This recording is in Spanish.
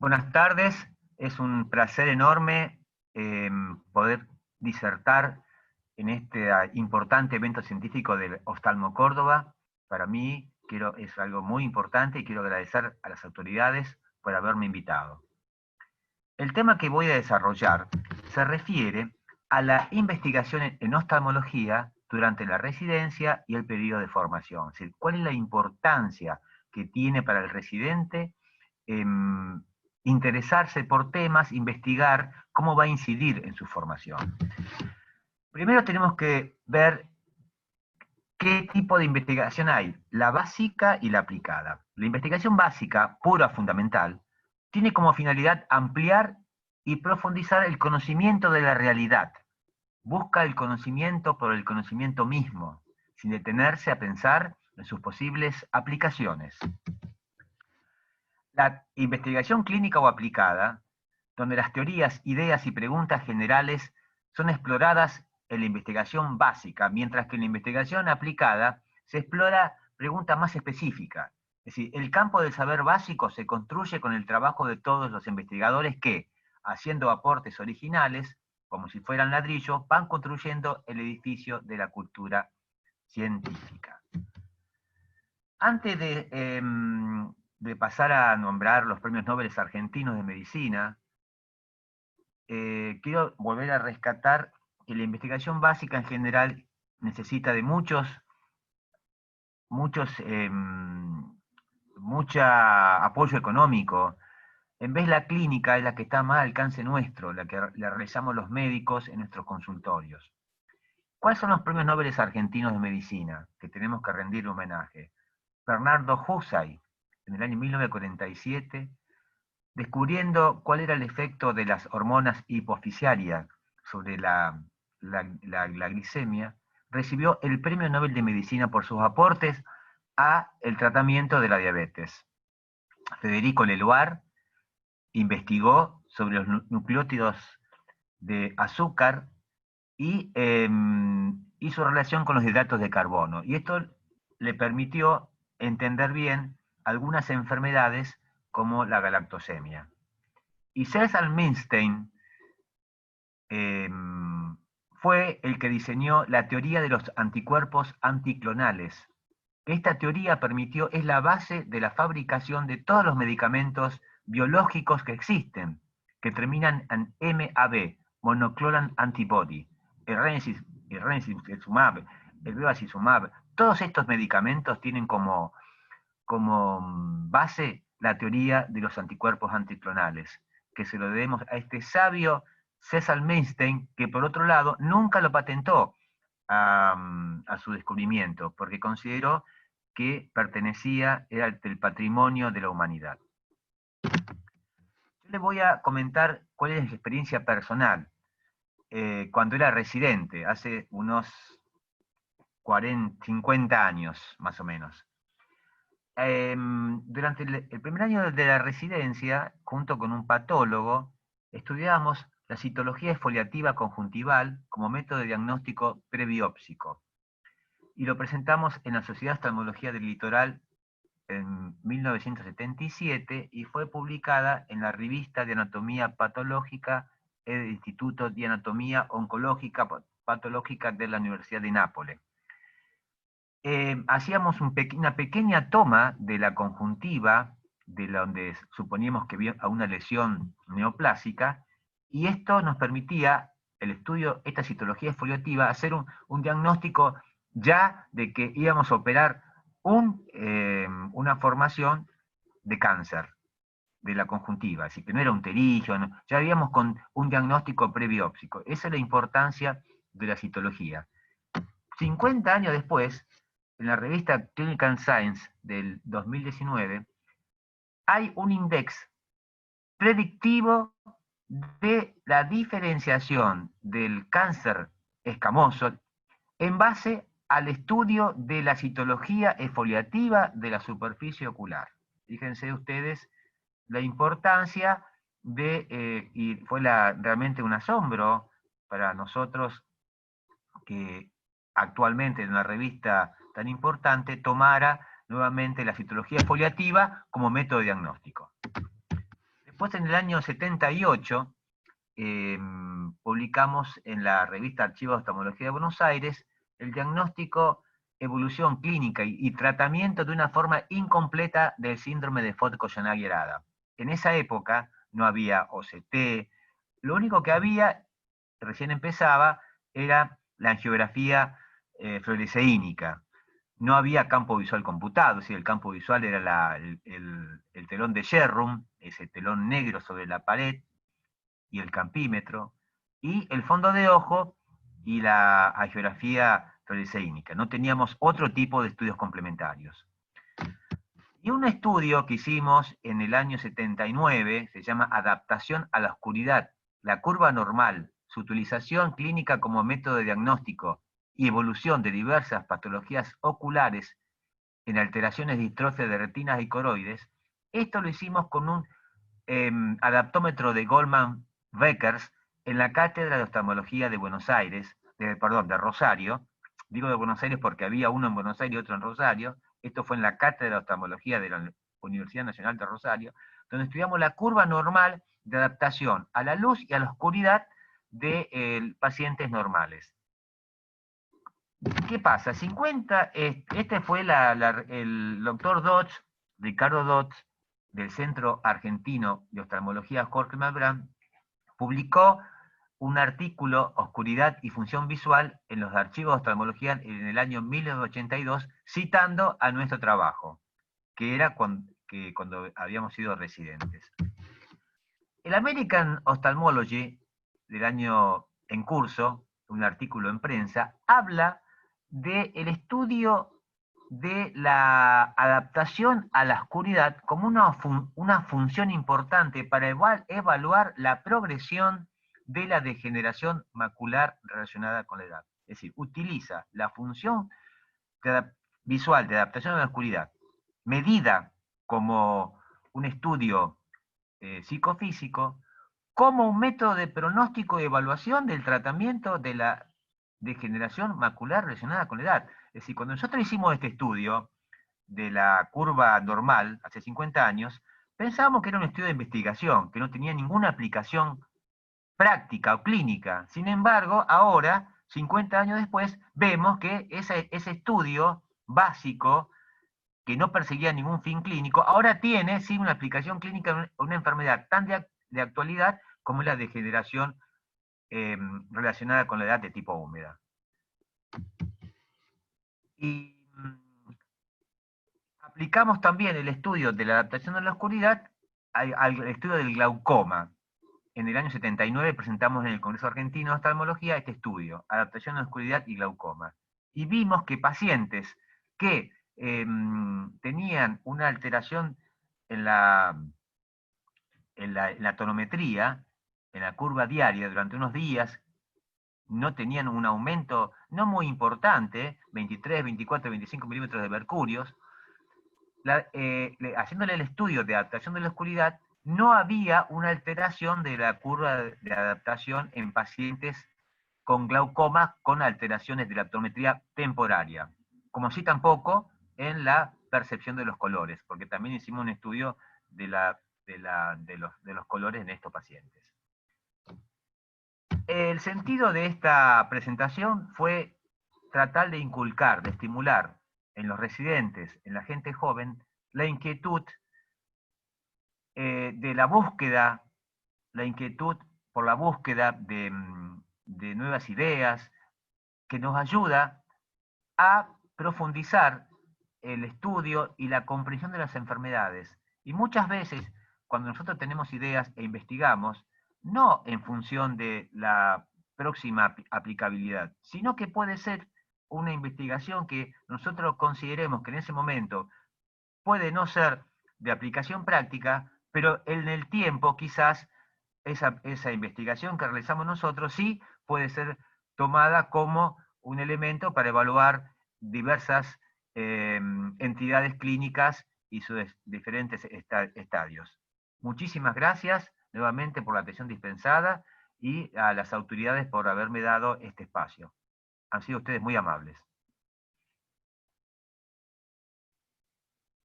Buenas tardes, es un placer enorme poder disertar en este importante evento científico del Oftalmo Córdoba. Para mí es algo muy importante y quiero agradecer a las autoridades por haberme invitado. El tema que voy a desarrollar se refiere a la investigación en oftalmología durante la residencia y el periodo de formación. Es decir, cuál es la importancia que tiene para el residente interesarse por temas, investigar cómo va a incidir en su formación. Primero tenemos que ver qué tipo de investigación hay, la básica y la aplicada. La investigación básica, pura, fundamental, tiene como finalidad ampliar y profundizar el conocimiento de la realidad. Busca el conocimiento por el conocimiento mismo, sin detenerse a pensar en sus posibles aplicaciones. La investigación clínica o aplicada, donde las teorías, ideas y preguntas generales son exploradas en la investigación básica, mientras que en la investigación aplicada se explora preguntas más específicas. Es decir, el campo del saber básico se construye con el trabajo de todos los investigadores que, haciendo aportes originales, como si fueran ladrillos, van construyendo el edificio de la cultura científica. Antes de pasar a nombrar los premios Nobel argentinos de medicina, quiero volver a rescatar que la investigación básica en general necesita de mucha apoyo económico. En vez la clínica es la que está más al alcance nuestro, la que la realizamos los médicos en nuestros consultorios. ¿Cuáles son los premios Nobel argentinos de medicina que tenemos que rendir homenaje? Bernardo Husay, en el año 1947, descubriendo cuál era el efecto de las hormonas hipofisiarias sobre la glicemia, recibió el Premio Nobel de Medicina por sus aportes a el tratamiento de la diabetes. Federico Leloir investigó sobre los nucleótidos de azúcar y su relación con los hidratos de carbono. Y esto le permitió entender bien algunas enfermedades como la galactosemia. Y César Milstein fue el que diseñó la teoría de los anticuerpos anticlonales. Esta teoría es la base de la fabricación de todos los medicamentos biológicos que existen, que terminan en MAB, monoclonal antibody, el ranibizumab, el bevacizumab. Todos estos medicamentos tienen como base la teoría de los anticuerpos anticlonales, que se lo debemos a este sabio César Milstein, que por otro lado nunca lo patentó a su descubrimiento, porque consideró que era del patrimonio de la humanidad. Yo les voy a comentar cuál es mi experiencia personal. Cuando era residente, hace unos 50 años más o menos. Durante el primer año de la residencia, junto con un patólogo, estudiábamos la citología exfoliativa conjuntival como método de diagnóstico prebiópsico. Y lo presentamos en la Sociedad de Oftalmología del Litoral en 1977 y fue publicada en la revista de Anatomía Patológica del Instituto de Anatomía Oncológica Patológica de la Universidad de Nápoles. Hacíamos una pequeña toma de la conjuntiva, de donde suponíamos que había una lesión neoplásica, y esto nos permitía, el estudio, esta citología exfoliativa, hacer un diagnóstico ya de que íbamos a operar una formación de cáncer de la conjuntiva, así que no era un terigio, no, ya habíamos con un diagnóstico prebiópsico. Esa es la importancia de la citología. 50 años después, en la revista Clinical Science del 2019, hay un index predictivo de la diferenciación del cáncer escamoso en base al estudio de la citología exfoliativa de la superficie ocular. Fíjense ustedes la importancia y fue realmente un asombro para nosotros que actualmente en una revista tan importante tomara nuevamente la citología exfoliativa como método diagnóstico. Después, en el año 78, publicamos en la revista Archivos de Oftalmología de Buenos Aires el diagnóstico, evolución clínica y tratamiento de una forma incompleta del síndrome de Foucault-Koyanagi-Arada. En esa época no había OCT, lo único que había, recién empezaba, era la angiografía fluoresceínica. No había campo visual computado, es decir, el campo visual era el telón de Sherrum, ese telón negro sobre la pared, y el campímetro, y el fondo de ojo y la angiografía fluoresceínica. No teníamos otro tipo de estudios complementarios. Y un estudio que hicimos en el año 79, se llama Adaptación a la oscuridad, la curva normal, su utilización clínica como método de diagnóstico y evolución de diversas patologías oculares en alteraciones de distrofia de retinas y coroides. Esto lo hicimos con un adaptómetro de Goldman-Beckers en la Cátedra de Oftalmología de Buenos Aires, de Rosario. Digo de Buenos Aires porque había uno en Buenos Aires y otro en Rosario. Esto fue en la Cátedra de Oftalmología de la Universidad Nacional de Rosario, donde estudiamos la curva normal de adaptación a la luz y a la oscuridad de pacientes normales. ¿Qué pasa? Este fue el doctor Dodge, Ricardo Dodge, del Centro Argentino de Oftalmología Jorge Malbrán, publicó un artículo, Oscuridad y Función Visual, en los archivos de oftalmología en el año 1982, citando a nuestro trabajo, que era cuando habíamos sido residentes. El American Ophthalmology, del año en curso, un artículo en prensa, habla del estudio de la adaptación a la oscuridad como una función importante para evaluar la progresión de la degeneración macular relacionada con la edad. Es decir, utiliza la función visual de adaptación a la oscuridad, medida como un estudio psicofísico, como un método de pronóstico y evaluación del tratamiento de la degeneración macular relacionada con la edad. Es decir, cuando nosotros hicimos este estudio de la curva normal, hace 50 años, pensábamos que era un estudio de investigación, que no tenía ninguna aplicación práctica o clínica. Sin embargo, ahora, 50 años después, vemos que ese estudio básico, que no perseguía ningún fin clínico, ahora tiene sí una aplicación clínica en una enfermedad tan de actualidad como la degeneración relacionada con la edad de tipo húmeda. Y aplicamos también el estudio de la adaptación a la oscuridad al estudio del glaucoma. En el año 79 presentamos en el Congreso Argentino de Oftalmología este estudio, adaptación a la oscuridad y glaucoma. Y vimos que pacientes que tenían una alteración en la tonometría, en la curva diaria durante unos días, no tenían un aumento no muy importante, 23, 24, 25 milímetros de mercurios, haciéndole el estudio de adaptación de la oscuridad, no había una alteración de la curva de adaptación en pacientes con glaucoma con alteraciones de la optometría temporaria, como así tampoco en la percepción de los colores, porque también hicimos un estudio de los colores en estos pacientes. El sentido de esta presentación fue tratar de inculcar, de estimular en los residentes, en la gente joven, la inquietud de la búsqueda, la inquietud por la búsqueda de nuevas ideas, que nos ayuda a profundizar el estudio y la comprensión de las enfermedades. Y muchas veces, cuando nosotros tenemos ideas e investigamos, no en función de la próxima aplicabilidad, sino que puede ser una investigación que nosotros consideremos que en ese momento puede no ser de aplicación práctica, pero en el tiempo quizás esa investigación que realizamos nosotros sí puede ser tomada como un elemento para evaluar diversas entidades clínicas y sus diferentes estadios. Muchísimas gracias nuevamente por la atención dispensada y a las autoridades por haberme dado este espacio. Han sido ustedes muy amables.